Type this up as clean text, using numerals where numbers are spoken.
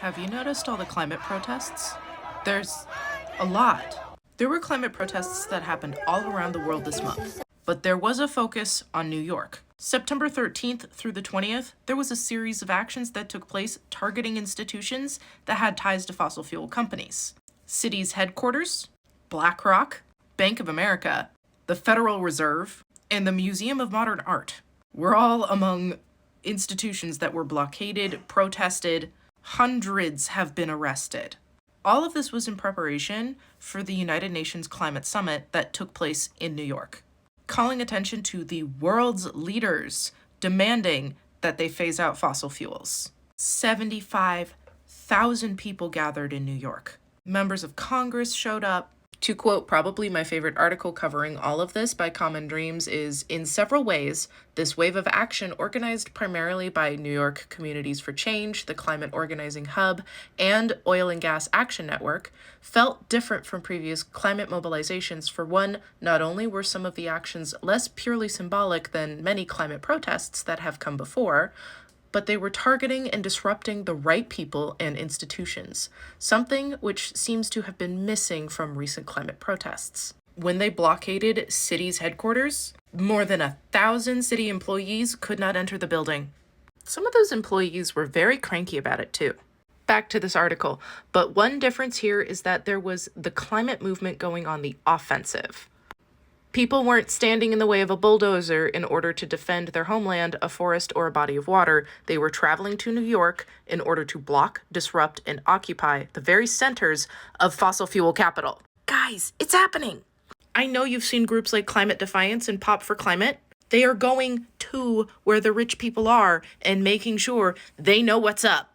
Have you noticed all the climate protests? There's a lot. There were climate protests that happened all around the world this month, but there was a focus on New York. September 13th through the 20th, there was a series of actions that took place targeting institutions that had ties to fossil fuel companies. Citi's headquarters, BlackRock, Bank of America, the Federal Reserve, and the Museum of Modern Art were all among institutions that were blockaded, protested. Hundreds have been arrested. All of this was in preparation for the United Nations Climate Summit that took place in New York, calling attention to the world's leaders demanding that they phase out fossil fuels. 75,000 people gathered in New York. Members of Congress showed up. To quote probably my favorite article covering all of this by Common Dreams is, "In several ways, this wave of action organized primarily by New York Communities for Change, the Climate Organizing Hub, and Oil and Gas Action Network felt different from previous climate mobilizations. For one, not only were some of the actions less purely symbolic than many climate protests that have come before, but they were targeting and disrupting the right people and institutions, something which seems to have been missing from recent climate protests." When they blockaded Citi's headquarters, more than 1,000 city employees could not enter the building. Some of those employees were very cranky about it too. Back to this article, but one difference here is that there was the climate movement going on the offensive. People weren't standing in the way of a bulldozer in order to defend their homeland, a forest, or a body of water. They were traveling to New York in order to block, disrupt, and occupy the very centers of fossil fuel capital. Guys, it's happening! I know you've seen groups like Climate Defiance and Pop for Climate. They are going to where the rich people are and making sure they know what's up.